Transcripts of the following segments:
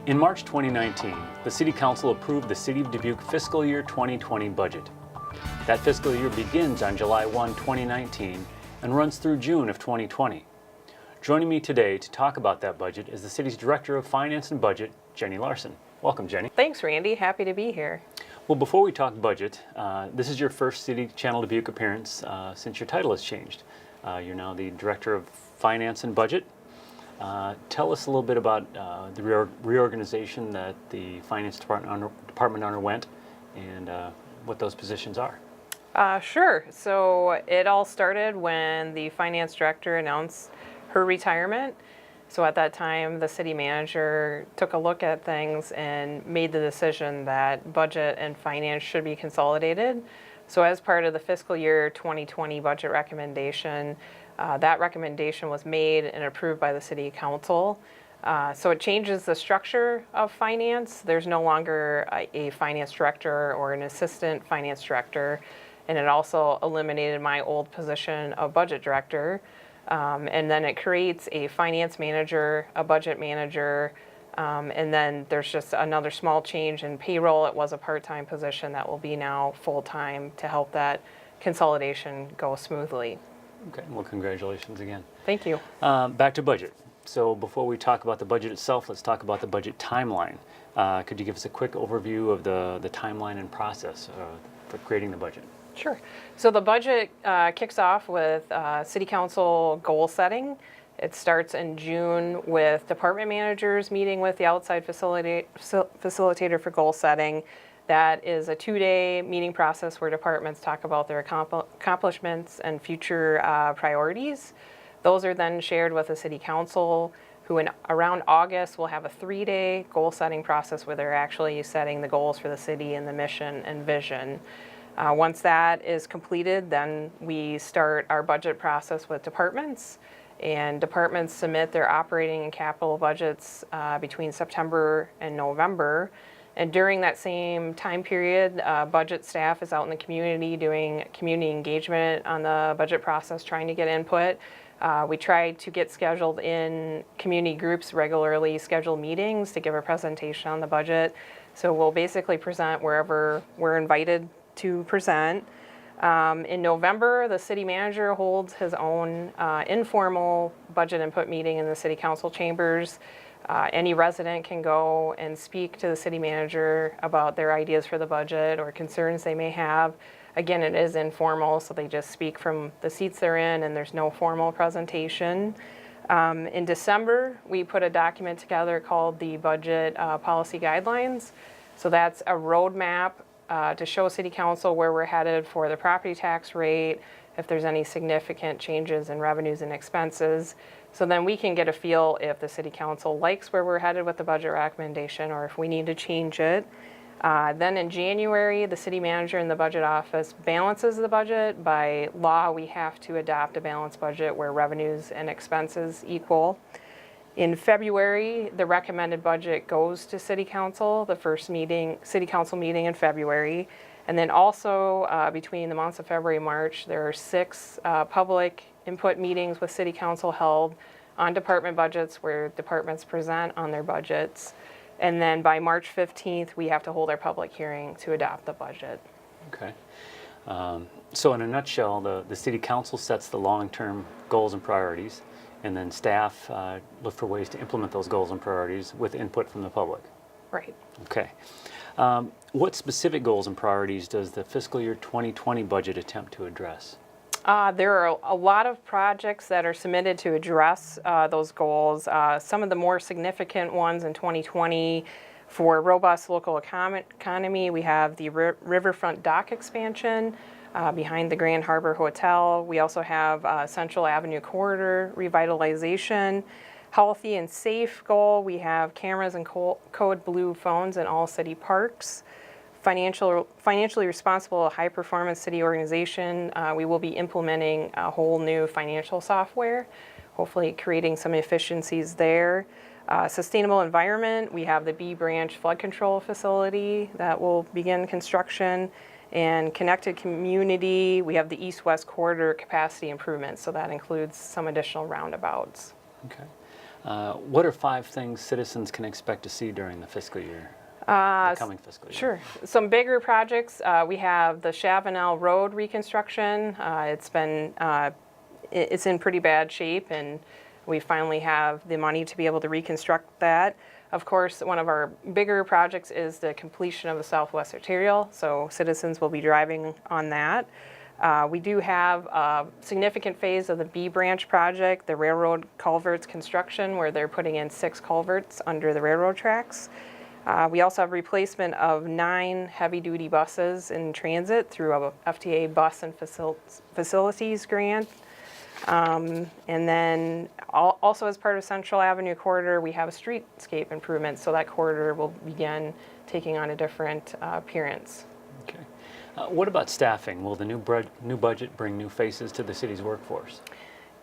In March 2019, the City Council approved the City of Dubuque fiscal year 2020 budget. That fiscal year begins on July 1, 2019 and runs through June of 2020. Joining me today to talk about that budget is the City's Director of Finance and Budget, Jenny Larson. Welcome, Jenny. Thanks, Randy. Happy to be here. Well, before we talk budget, this is your first City Channel Dubuque appearance since your title has changed. You're now the Director of Finance and Budget. Tell us a little bit about the reorganization that the Finance Department underwent and what those positions are. Sure. So it all started when the Finance Director announced her retirement. So at that time, the City Manager took a look at things and made the decision that budget and finance should be consolidated. So as part of the fiscal year 2020 budget recommendation, that recommendation was made and approved by the City Council. So it changes the structure of finance. There's no longer a finance director or an assistant finance director, and it also eliminated my old position of budget director. And then it creates a finance manager, a budget manager, and then there's just another small change in payroll. It was a part-time position that will be now full-time to help that consolidation go smoothly. Okay, well, congratulations again. Thank you. Back to budget. So before we talk about the budget itself, let's talk about the budget timeline. Could you give us a quick overview of the timeline and process for creating the budget? Sure. So the budget kicks off with City Council goal setting. It starts in June with department managers meeting with the outside facilitator for goal setting. That is a 2-day meeting process where departments talk about their accomplishments and future priorities. Those are then shared with the City Council, who around August will have a 3-day goal setting process where they're actually setting the goals for the city and the mission and vision. Once that is completed, then we start our budget process with departments, and departments submit their operating and capital budgets between September and November. And during that same time period, budget staff is out in the community doing community engagement on the budget process, trying to get input. We try to get scheduled in community groups regularly, scheduled meetings to give a presentation on the budget. So we'll basically present wherever we're invited to present. In November, the City Manager holds his own informal budget input meeting in the City Council chambers. Any resident can go and speak to the City Manager about their ideas for the budget or concerns they may have. Again, it is informal, so they just speak from the seats they're in, and there's no formal presentation. In December, we put a document together called the Budget Policy Guidelines. So that's a roadmap to show City Council where we're headed for the property tax rate, if there's any significant changes in revenues and expenses. So then we can get a feel if the City Council likes where we're headed with the budget recommendation or if we need to change it. Then in January, the City Manager and the Budget Office balances the budget. By law, we have to adopt a balanced budget where revenues and expenses equal. In February, the recommended budget goes to City Council, the first City Council meeting in February. And then also between the months of February and March, there are 6 public input meetings with City Council held on department budgets where departments present on their budgets. And then by March 15th, we have to hold our public hearing to adopt the budget. Okay. So in a nutshell, the City Council sets the long-term goals and priorities, and then staff look for ways to implement those goals and priorities with input from the public. Right. Okay. What specific goals and priorities does the fiscal year 2020 budget attempt to address? There are a lot of projects that are submitted to address those goals. Some of the more significant ones in 2020 for robust local economy, we have the riverfront dock expansion behind the Grand Harbor Hotel. We also have Central Avenue Corridor revitalization. Healthy and safe goal, we have cameras and code blue phones in all city parks. Financially responsible, high-performance city organization. We will be implementing a whole new financial software, hopefully creating some efficiencies there. Sustainable environment, we have the B Branch flood control facility that will begin construction. And connected community, we have the east-west corridor capacity improvements, so that includes some additional roundabouts. Okay. What are 5 things citizens can expect to see during the fiscal year, the coming fiscal year? Sure. Some bigger projects, we have the Chavanel Road reconstruction. It's in pretty bad shape, and we finally have the money to be able to reconstruct that. Of course, one of our bigger projects is the completion of the Southwest Arterial, so citizens will be driving on that. We do have a significant phase of the B Branch project, the railroad culverts construction, where they're putting in 6 culverts under the railroad tracks. We also have replacement of 9 heavy-duty buses in transit through a FTA bus and facilities grant. And then also as part of Central Avenue corridor, we have a streetscape improvement, so that corridor will begin taking on a different appearance. Okay. What about staffing? Will the new budget bring new faces to the city's workforce?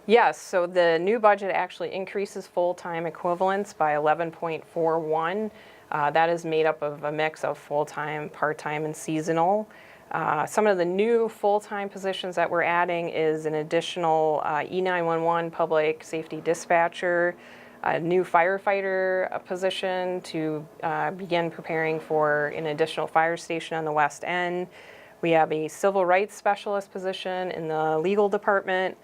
Yes, so the new budget actually increases full-time equivalents by 11.41. That is made up of a mix of full-time, part-time, and seasonal. Some of the new full-time positions that we're adding is an additional E911 public safety dispatcher, a new firefighter position to begin preparing for an additional fire station on the west end. We have a civil rights specialist position in the legal department,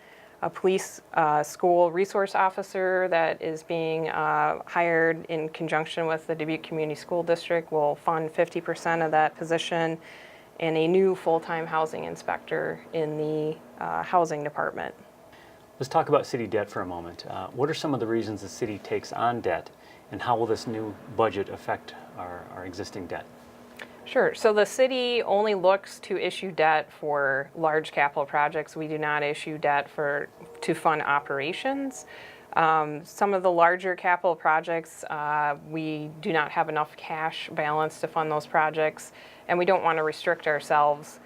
a police school resource officer that is being hired in conjunction with the Dubuque Community School District. Will fund 50% of that position, and a new full-time housing inspector in the housing department. Let's talk about city debt for a moment. What are some of the reasons the city takes on debt, and how will this new budget affect our existing debt? Sure. So the city only looks to issue debt for large capital projects. We do not issue debt to fund operations. Some of the larger capital projects, we do not have enough cash balance to fund those projects, and we don't want to restrict ourselves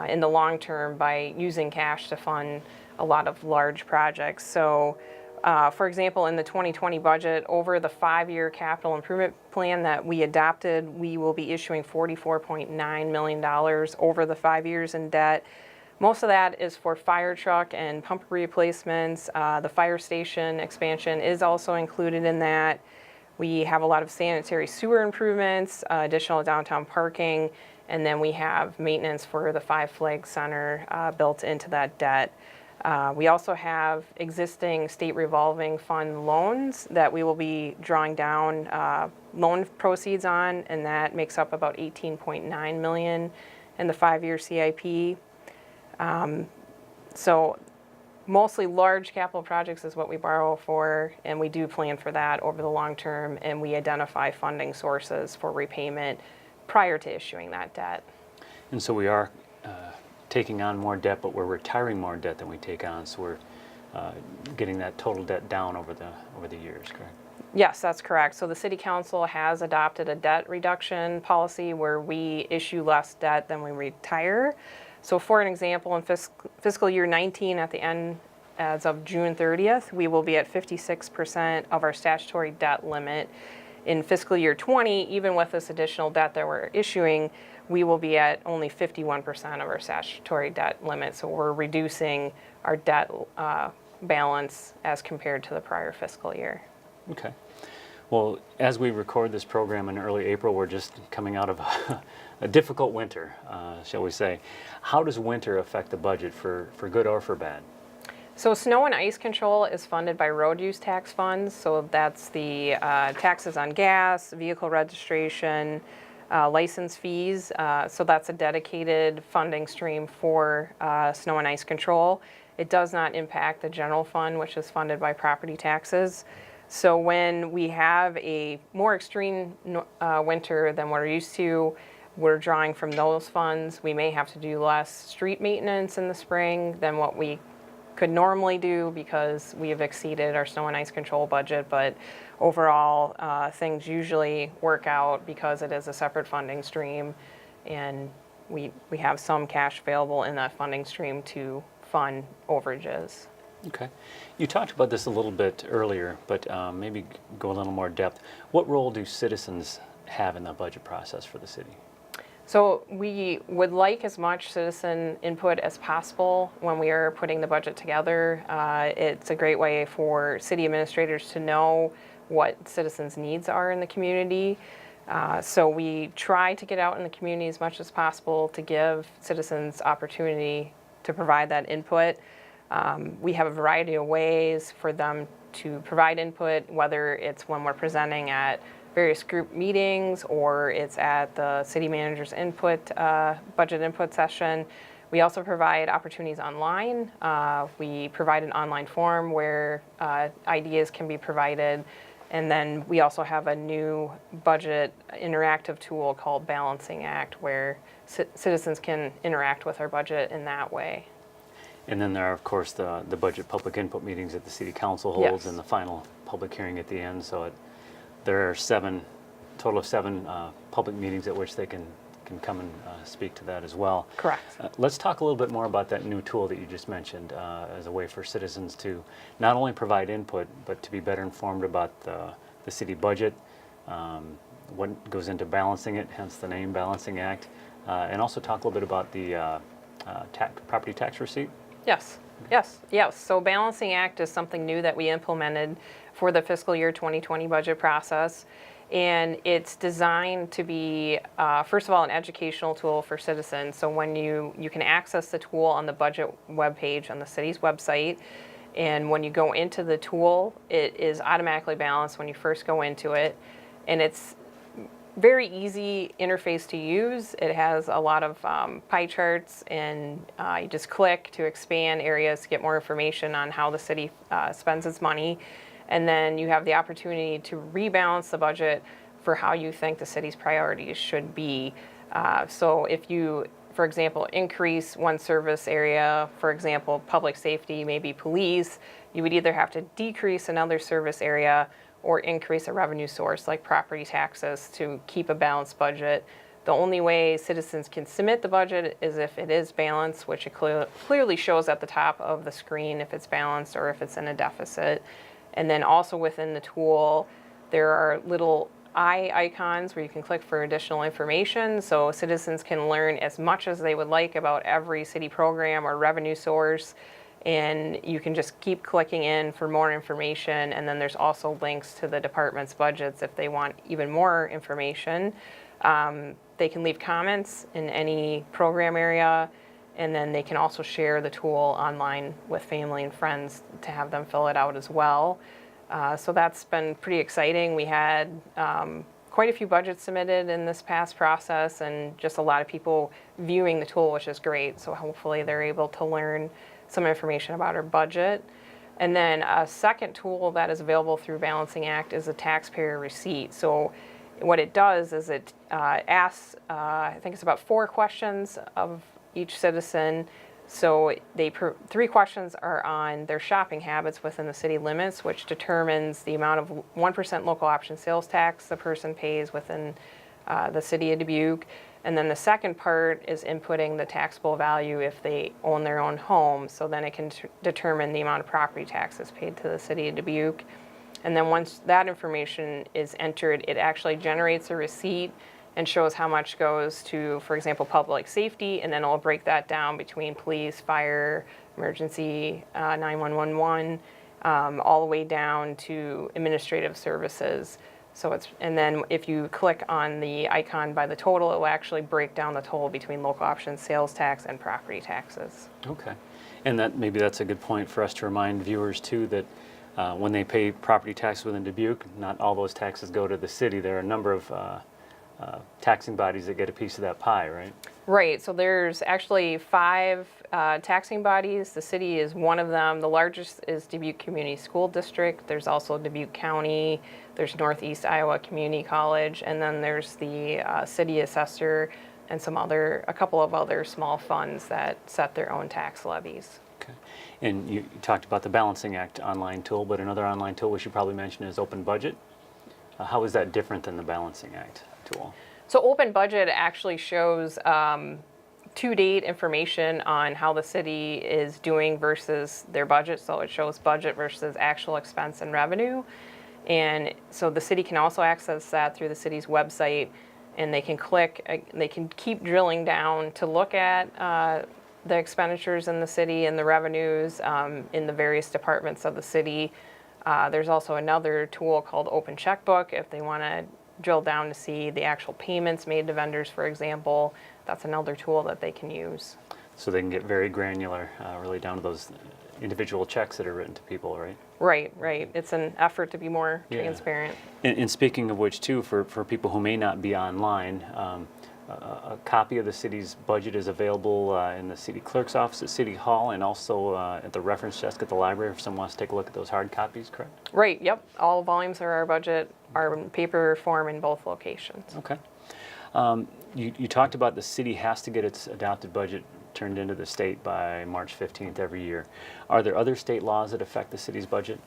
in the long term by using cash to fund a lot of large projects. So, for example, in the 2020 budget, over the 5-year capital improvement plan that we adopted, we will be issuing $44.9 million over the 5 years in debt. Most of that is for fire truck and pump replacements. The fire station expansion is also included in that. We have a lot of sanitary sewer improvements, additional downtown parking, and then we have maintenance for the Five Flags Center built into that debt. We also have existing state revolving fund loans that we will be drawing down loan proceeds on, and that makes up about $18.9 million in the 5-year CIP. So mostly large capital projects is what we borrow for, and we do plan for that over the long term, and we identify funding sources for repayment prior to issuing that debt. And so we are taking on more debt, but we're retiring more debt than we take on, so we're getting that total debt down over the years, correct? Yes, that's correct. So the City Council has adopted a debt reduction policy where we issue less debt than we retire. So for an example, in fiscal year 19 at the end, as of June 30th, we will be at 56% of our statutory debt limit. In fiscal year 20, even with this additional debt that we're issuing, we will be at only 51% of our statutory debt limit. So we're reducing our debt balance as compared to the prior fiscal year. Okay. Well, as we record this program in early April, we're just coming out of a difficult winter, shall we say. How does winter affect the budget for good or for bad? So snow and ice control is funded by road use tax funds. So that's the taxes on gas, vehicle registration, license fees. So that's a dedicated funding stream for snow and ice control. It does not impact the general fund, which is funded by property taxes. So when we have a more extreme winter than we're used to, we're drawing from those funds. We may have to do less street maintenance in the spring than what we could normally do because we have exceeded our snow and ice control budget. But overall, things usually work out because it is a separate funding stream, and we have some cash available in that funding stream to fund overages. Okay. You talked about this a little bit earlier, but maybe go a little more depth. What role do citizens have in the budget process for the city? So we would like as much citizen input as possible when we are putting the budget together. It's a great way for city administrators to know what citizens' needs are in the community. So we try to get out in the community as much as possible to give citizens opportunity to provide that input. We have a variety of ways for them to provide input, whether it's when we're presenting at various group meetings or it's at the city manager's budget input session. We also provide opportunities online. We provide an online form where ideas can be provided. And then we also have a new budget interactive tool called Balancing Act where citizens can interact with our budget in that way. And then there are, of course, the budget public input meetings that the city council holds Yes. and the final public hearing at the end. So there are total of seven public meetings at which they can come and speak to that as well. Correct. Let's talk a little bit more about that new tool that you just mentioned as a way for citizens to not only provide input, but to be better informed about the city budget, what goes into balancing it, hence the name Balancing Act, and also talk a little bit about the property tax receipt. Yes. So Balancing Act is something new that we implemented for the fiscal year 2020 budget process. And it's designed to be, first of all, an educational tool for citizens. So when you can access the tool on the budget webpage on the city's website. And when you go into the tool, it is automatically balanced when you first go into it. And it's very easy interface to use. It has a lot of pie charts, and you just click to expand areas to get more information on how the city spends its money. And then you have the opportunity to rebalance the budget for how you think the city's priorities should be. So if you, for example, increase one service area, for example, public safety, maybe police, you would either have to decrease another service area or increase a revenue source like property taxes to keep a balanced budget. The only way citizens can submit the budget is if it is balanced, which it clearly shows at the top of the screen if it's balanced or if it's in a deficit. And then also within the tool, there are little eye icons where you can click for additional information, so citizens can learn as much as they would like about every city program or revenue source. And you can just keep clicking in for more information. And then there's also links to the department's budgets if they want even more information. They can leave comments in any program area, and then they can also share the tool online with family and friends to have them fill it out as well. So that's been pretty exciting. We had quite a few budgets submitted in this past process and just a lot of people viewing the tool, which is great. So hopefully they're able to learn some information about our budget. And then a second tool that is available through Balancing Act is a taxpayer receipt. So what it does is it asks, I think it's about 4 questions of each citizen. So three questions are on their shopping habits within the city limits, which determines the amount of 1% local option sales tax the person pays within the city of Dubuque. And then the second part is inputting the taxable value if they own their own home. So then it can determine the amount of property taxes paid to the city of Dubuque. And then once that information is entered, it actually generates a receipt and shows how much goes to, for example, public safety, and then it'll break that down between police, fire, emergency, 911, all the way down to administrative services. And then if you click on the icon by the total, it will actually break down the total between local option sales tax and property taxes. Okay. And maybe that's a good point for us to remind viewers too that when they pay property tax within Dubuque, not all those taxes go to the city. There are a number of taxing bodies that get a piece of that pie, right? Right. So there's actually 5 taxing bodies. The city is one of them. The largest is Dubuque Community School District. There's also Dubuque County. There's Northeast Iowa Community College, and then there's the city assessor and a couple of other small funds that set their own tax levies. Okay. And you talked about the Balancing Act online tool, but another online tool we should probably mention is Open Budget. How is that different than the Balancing Act tool? So Open Budget actually shows to-date information on how the city is doing versus their budget. So it shows budget versus actual expense and revenue. And so the city can also access that through the city's website. and they can click, they can keep drilling down to look at the expenditures in the city and the revenues in the various departments of the city. There's also another tool called Open Checkbook if they want to drill down to see the actual payments made to vendors, for example. That's another tool that they can use. So they can get very granular, really down to those individual checks that are written to people, right? Right. It's an effort to be more transparent. And speaking of which, too, for people who may not be online, a copy of the city's budget is available in the city clerk's office at City Hall, and also at the reference desk at the library if someone wants to take a look at those hard copies, correct? Right, yep. All volumes of our budget are in paper form in both locations. Okay. You talked about the city has to get its adopted budget turned into the state by March 15th every year. Are there other state laws that affect the city's budget?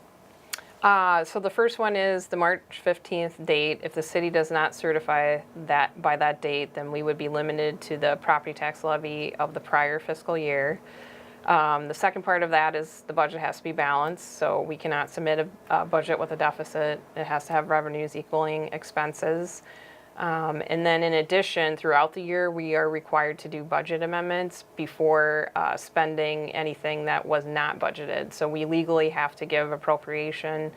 So the first one is the March 15th date. If the city does not certify that by that date, then we would be limited to the property tax levy of the prior fiscal year. The second part of that is the budget has to be balanced, so we cannot submit a budget with a deficit. It has to have revenues equaling expenses. And then in addition, throughout the year, we are required to do budget amendments before spending anything that was not budgeted. So we legally have to give appropriation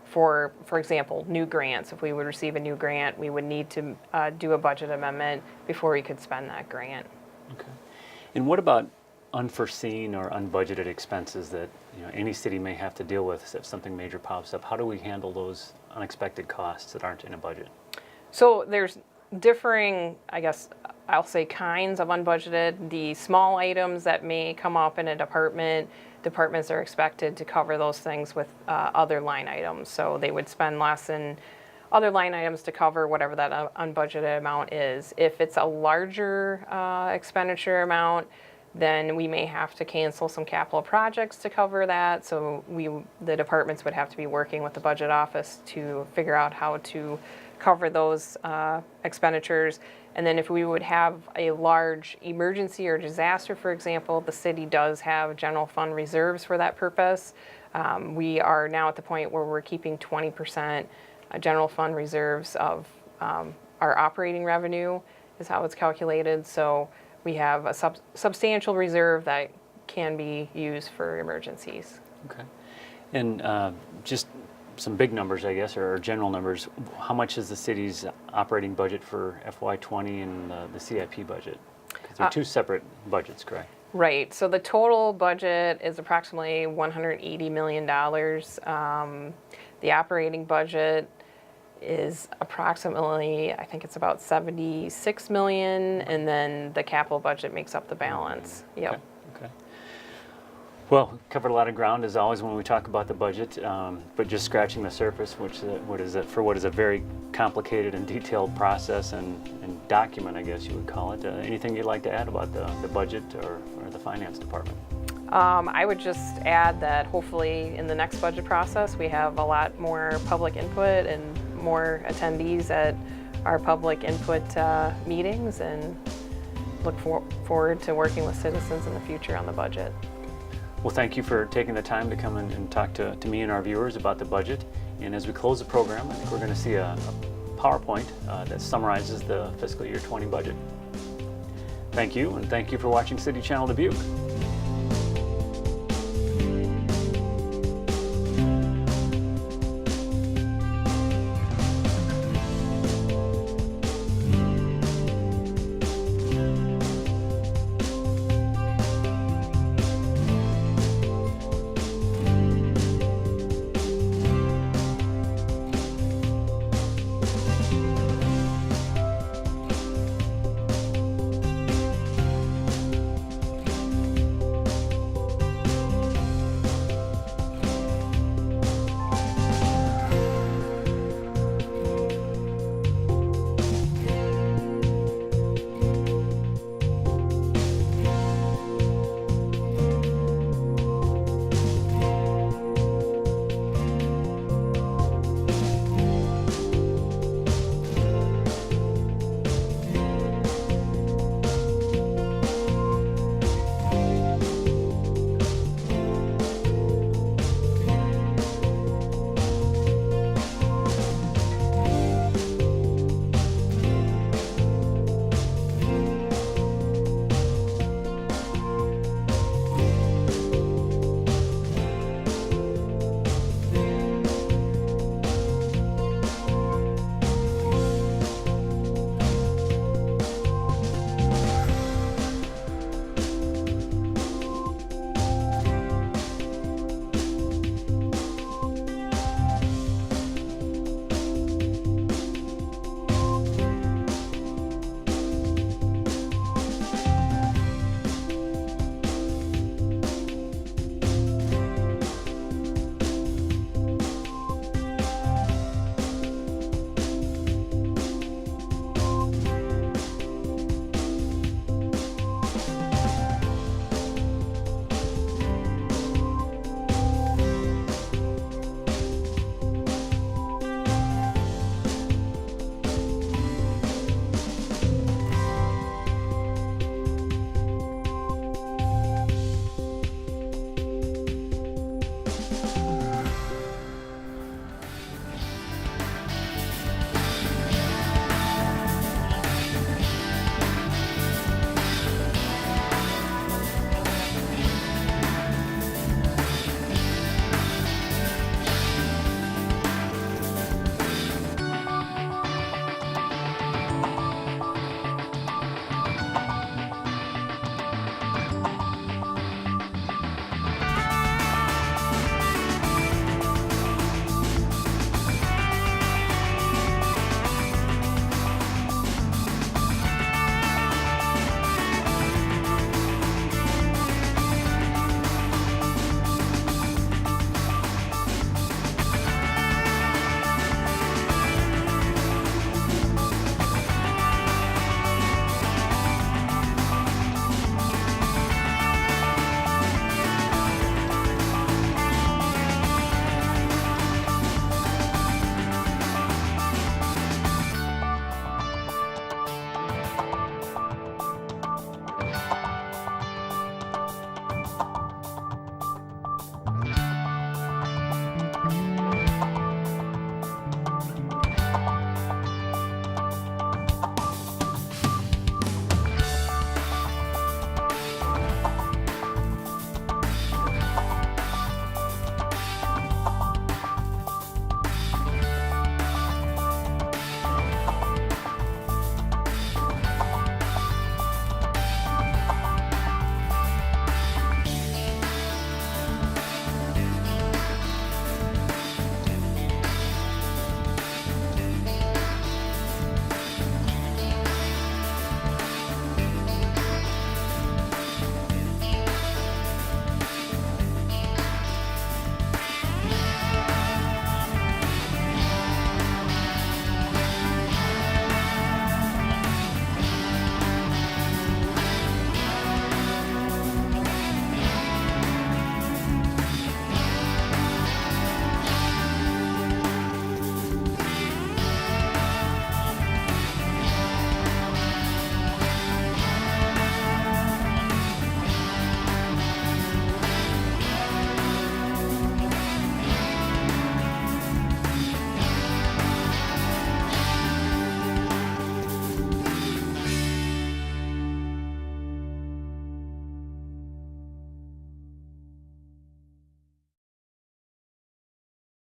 for example, new grants. If we would receive a new grant, we would need to do a budget amendment before we could spend that grant. Okay. And what about unforeseen or unbudgeted expenses that any city may have to deal with if something major pops up? How do we handle those unexpected costs that aren't in a budget? So there's differing, I guess, I'll say kinds of unbudgeted. The small items that may come up in a department, departments are expected to cover those things with other line items. So they would spend less in other line items to cover whatever that unbudgeted amount is. If it's a larger expenditure amount, then we may have to cancel some capital projects to cover that. So the departments would have to be working with the budget office to figure out how to cover those expenditures. And then if we would have a large emergency or disaster, for example, the city does have general fund reserves for that purpose. We are now at the point where we're keeping 20% general fund reserves of our operating revenue is how it's calculated. So we have a substantial reserve that can be used for emergencies. Okay. And just some big numbers, I guess, or general numbers. How much is the city's operating budget for FY20 and the CIP budget? 'Cause they're two separate budgets, correct? Right. So the total budget is approximately $180 million. The operating budget is approximately, I think it's about 76 million, and then the capital budget makes up the balance. Yep. Okay. Well, covered a lot of ground as always when we talk about the budget, but just scratching the surface, what is a very complicated and detailed process and document, I guess you would call it. Anything you'd like to add about the budget or the finance department? I would just add that hopefully in the next budget process we have a lot more public input and more attendees at our public input meetings, and look forward to working with citizens in the future on the budget. Well, thank you for taking the time to come and talk to me and our viewers about the budget. And as we close the program, I think we're going to see a PowerPoint that summarizes the fiscal year 20 budget. Thank you, and thank you for watching City Channel Dubuque.